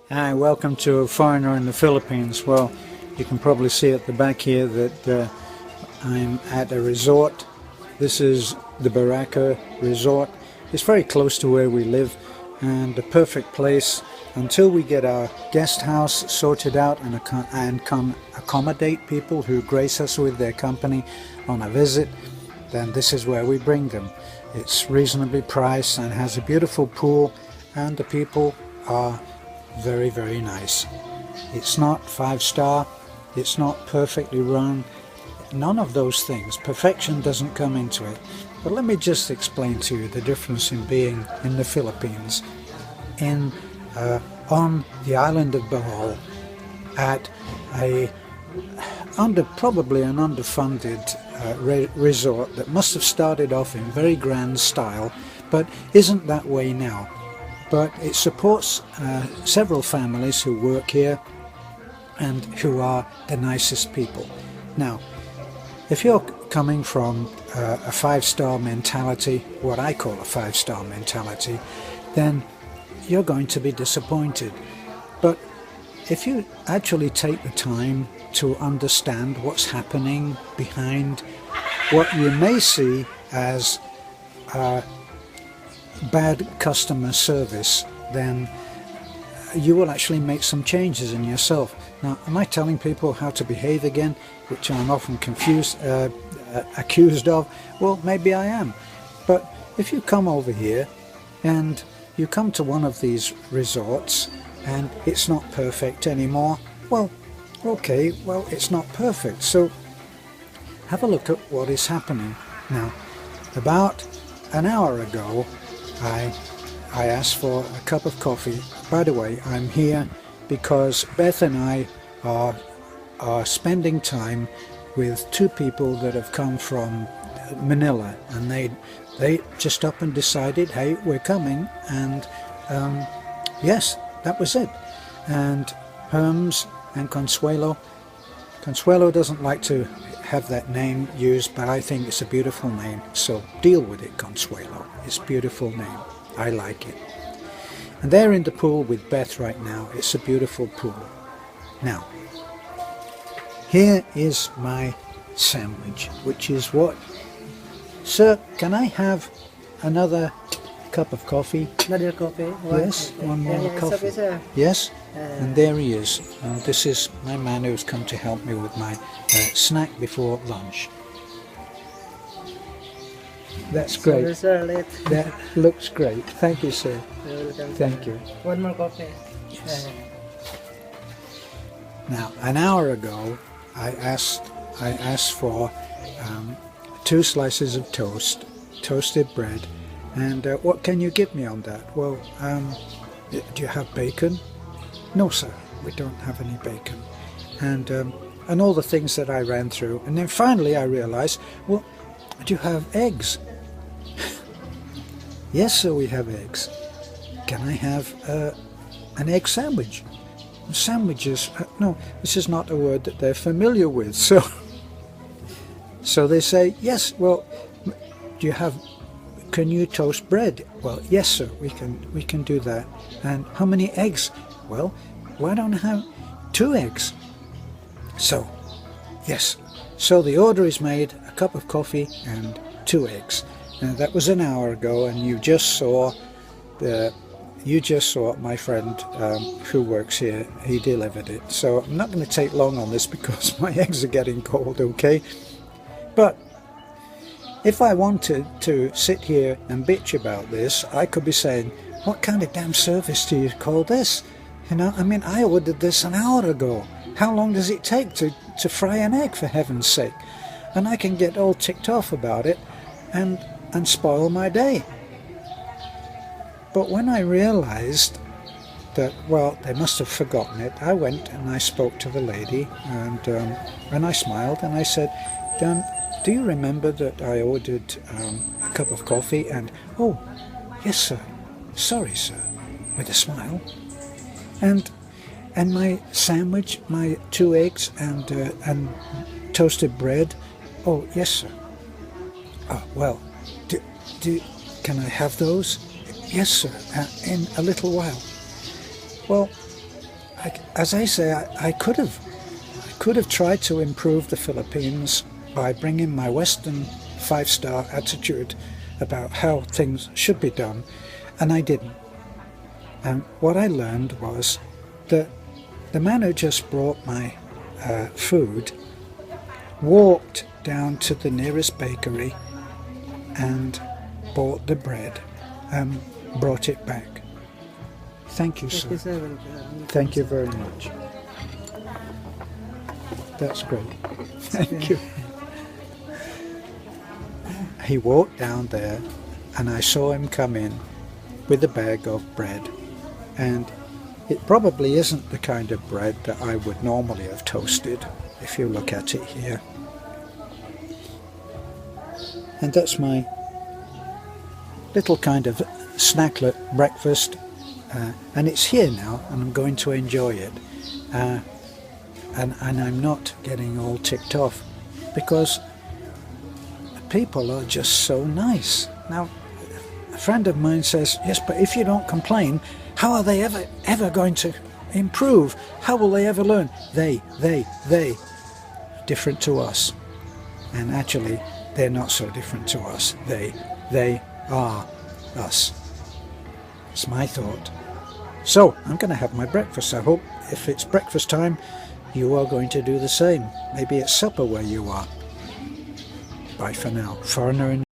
Hi, welcome to a foreigner in the Philippines. Well, you can probably see at the back here that I'm at a resort. This is the Beracha resort. It's very close to where we live and a perfect place until we get our guest house sorted out and can accommodate people who grace us with their company on a visit. Then this is where we bring them. It's reasonably priced and has a beautiful pool, and the people are very, very nice. It's not 5-star, it's not perfectly run, none of those things. Perfection doesn't come into it. But let me just explain to you the difference in being in the Philippines, on the island of Bohol, at probably an underfunded resort that must have started off in very grand style, but isn't that way now. But it supports several families who work here and who are the nicest people. Now, if you're coming from a 5-star mentality, what I call a 5-star mentality, then you're going to be disappointed. But if you actually take the time to understand what's happening behind what you may see as bad customer service, then you will actually make some changes in yourself. Now, am I telling people how to behave again, which I'm often accused of? Well, maybe I am. But if you come over here and you come to one of these resorts and it's not perfect anymore, well, okay, well, it's not perfect. So have a look at what is happening. Now, about an hour ago, I asked for a cup of coffee. By the way, I'm here because Beth and I are spending time with two people that have come from Manila, and they just up and decided, hey, we're coming, and yes, that was it. And Herms and Consuelo doesn't like to have that name used, but I think it's a beautiful name, so deal with it, Consuelo. It's a beautiful name. I like it. And they're in the pool with Beth right now. It's a beautiful pool. Now, here is my sandwich, which is what? Sir, can I have another cup of coffee? Another coffee? Yes, one more coffee. Yes, and there he is. And this is my man who's come to help me with my snack before lunch. That's great. Sir, That looks great. Thank you, sir. Thank you. One more coffee. Yes. Now, an hour ago, I asked for 2 slices of toasted bread, and what can you give me on that? Well, do you have bacon? No, sir, we don't have any bacon. And all the things that I ran through, and then finally I realized, well, do you have eggs? Yes, sir, we have eggs. Can I have an egg sandwich? Sandwiches? No, this is not a word that they're familiar with. So they say, yes. Well, can you toast bread? Well, yes, sir, we can do that. And how many eggs? Well, why don't I have 2 eggs? So, yes. So the order is made: a cup of coffee and 2 eggs. Now, that was an hour ago, and you just saw my friend who works here. He delivered it. So I'm not going to take long on this because my eggs are getting cold, okay? But if I wanted to sit here and bitch about this, I could be saying, what kind of damn service do you call this? You know, I mean, I ordered this an hour ago. How long does it take to fry an egg, for heaven's sake? And I can get all ticked off about it and spoil my day. But when I realized that, well, they must have forgotten it, I went and I spoke to the lady, and I smiled and I said, do you remember that I ordered a cup of coffee? And, oh, yes, sir. Sorry, sir, with a smile. And my sandwich, my 2 eggs and toasted bread. Oh, yes, sir. Oh, well, can I have those? Yes, sir, in a little while. Well, as I say, I could have tried to improve the Philippines by bringing my Western five-star attitude about how things should be done, and I didn't. And what I learned was that the man who just brought my food walked down to the nearest bakery and bought the bread and brought it back. Thank you, sir. Thank you very much. That's great. Thank you. He walked down there and I saw him come in with a bag of bread, and it probably isn't the kind of bread that I would normally have toasted, if you look at it here. And that's my little kind of snacklet breakfast, and it's here now and I'm going to enjoy it, and I'm not getting all ticked off because people are just so nice. Now, a friend of mine says, yes, but if you don't complain, how are they ever going to improve? How will they ever learn? They, different to us. And actually, they're not so different to us. They are us. It's my thought. So, I'm going to have my breakfast. I hope if it's breakfast time, you are going to do the same. Maybe it's supper where you are. Bye for now. Foreigner in